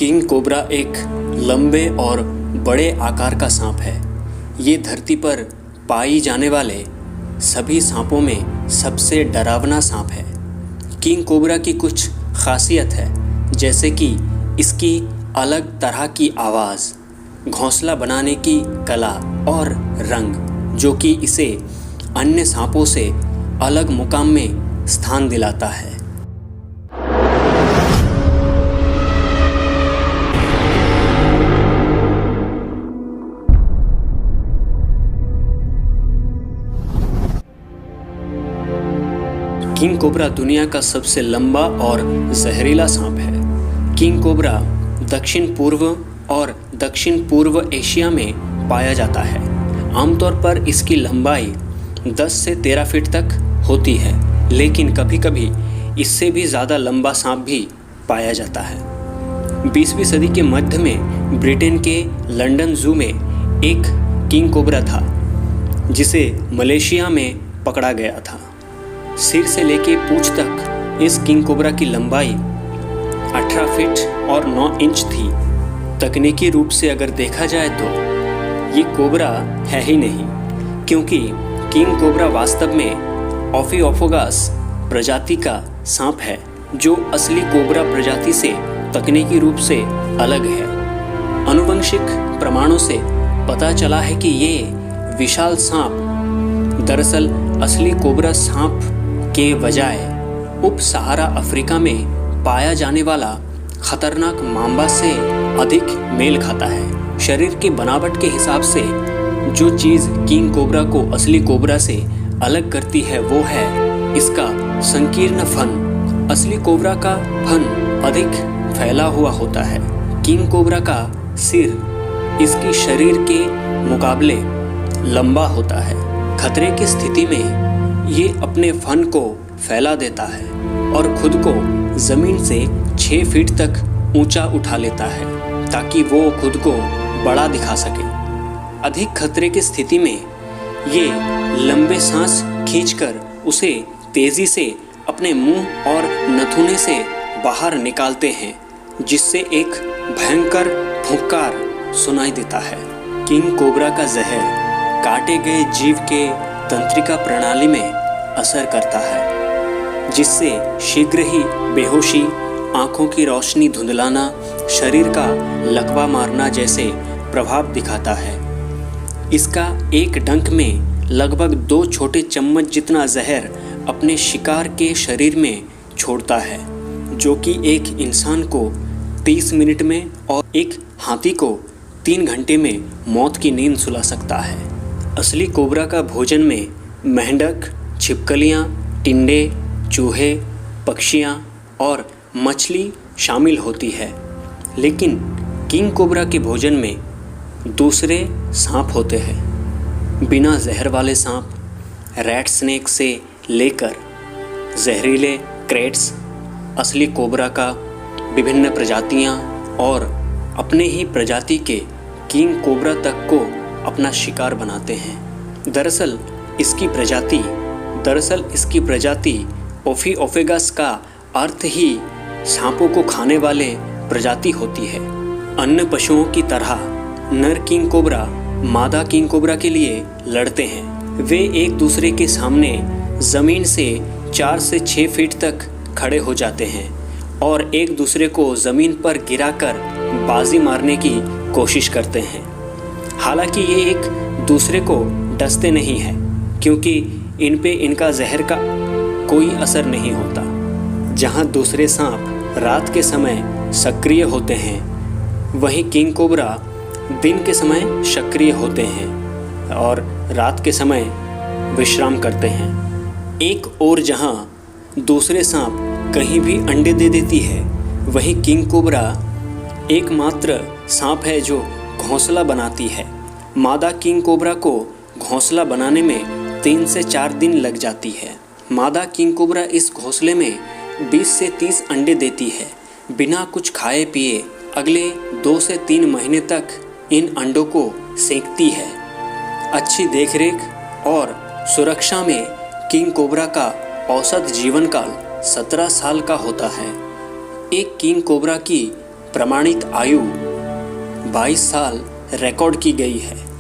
King cobra एक लंबे और बड़े आकार का सांप है। ये धरती पर पाई जाने वाले सभी सांपों में सबसे डरावना सांप है। किंग कोबरा की कुछ खासियत है, जैसे कि इसकी अलग तरह की आवाज़, घोंसला बनाने की कला और रंग, जो कि इसे अन्य सांपों से अलग मुकाम में स्थान दिलाता है। किंग कोबरा दुनिया का सबसे लंबा और जहरीला सांप है। किंग कोबरा दक्षिण पूर्व और दक्षिण पूर्व एशिया में पाया जाता है। आमतौर पर इसकी लंबाई 10 से 13 फीट तक होती है, लेकिन कभी कभी इससे भी ज़्यादा लंबा सांप भी पाया जाता है। 20वीं सदी के मध्य में ब्रिटेन के लंदन जू में एक किंग कोबरा था, जिसे मलेशिया में पकड़ा गया था। सिर से लेके पूंछ तक इस किंग कोबरा की लंबाई 18 फीट और 9 इंच थी। तकनीकी रूप से अगर देखा जाए तो ये कोबरा है ही नहीं, क्योंकि किंग कोबरा वास्तव में ओफियोफागस प्रजाति का सांप है, जो असली कोबरा प्रजाति से तकनीकी रूप से अलग है। आनुवंशिक प्रमाणों से पता चला है कि ये विशाल सांप दरअसल असली कोबरा सांप के बजाय उप सहारा अफ्रीका में पाया जाने वाला खतरनाक मांबा से अधिक मेल खाता है। शरीर की बनावट के हिसाब से जो चीज़ किंग कोबरा को असली कोबरा से अलग करती है वो है इसका संकीर्ण फन। असली कोबरा का फन अधिक फैला हुआ होता है। किंग कोबरा का सिर इसकी शरीर के मुकाबले लंबा होता है। खतरे की स्थिति में ये अपने फन को फैला देता है और खुद को ज़मीन से 6 फीट तक ऊंचा उठा लेता है, ताकि वो खुद को बड़ा दिखा सके। अधिक खतरे की स्थिति में ये लंबे सांस खींचकर उसे तेज़ी से अपने मुंह और नथुने से बाहर निकालते हैं, जिससे एक भयंकर फुंकार सुनाई देता है। किंग कोबरा का जहर काटे गए जीव के तंत्रिका प्रणाली में असर करता है, जिससे शीघ्र ही बेहोशी, आंखों की रोशनी धुंधलाना, शरीर का लकवा मारना जैसे प्रभाव दिखाता है। इसका एक डंक में लगभग 2 छोटे चम्मच जितना जहर अपने शिकार के शरीर में छोड़ता है, जो कि एक इंसान को 30 मिनट में और एक हाथी को 3 घंटे में मौत की नींद सुला सकता है। असली कोबरा का भोजन में मेंढक, छिपकलियाँ, टिंडे, चूहे, पक्षियाँ और मछली शामिल होती है, लेकिन किंग कोबरा के भोजन में दूसरे सांप होते हैं। बिना जहर वाले सांप, रैट स्नेक से लेकर जहरीले क्रेट्स, असली कोबरा का विभिन्न प्रजातियाँ और अपने ही प्रजाति के किंग कोबरा तक को अपना शिकार बनाते हैं। दरअसल इसकी प्रजाति ओफियोफागस का अर्थ ही सांपों को खाने वाले प्रजाति होती है। अन्य पशुओं की तरह नर किंग कोबरा मादा किंग कोबरा के लिए लड़ते हैं। वे एक दूसरे के सामने ज़मीन से 4 से 6 फीट तक खड़े हो जाते हैं और एक दूसरे को ज़मीन पर गिराकर बाजी मारने की कोशिश करते हैं। हालांकि ये एक दूसरे को डसते नहीं हैं, क्योंकि इन पे इनका जहर का कोई असर नहीं होता। जहाँ दूसरे सांप रात के समय सक्रिय होते हैं, वहीं किंग कोबरा दिन के समय सक्रिय होते हैं और रात के समय विश्राम करते हैं। एक और जहाँ दूसरे सांप कहीं भी अंडे दे देती है, वहीं किंग कोबरा एकमात्र सांप है जो घोंसला बनाती है। मादा किंग कोबरा को घोंसला बनाने में 3 से 4 दिन लग जाती है। मादा किंग कोबरा इस घोंसले में 20 से 30 अंडे देती है। बिना कुछ खाए पिए अगले 2 से 3 महीने तक इन अंडों को सेंकती है। अच्छी देखरेख और सुरक्षा में किंग कोबरा का औसत जीवन काल 17 साल का होता है। एक किंग कोबरा की प्रमाणित आयु 22 साल रिकॉर्ड की गई है।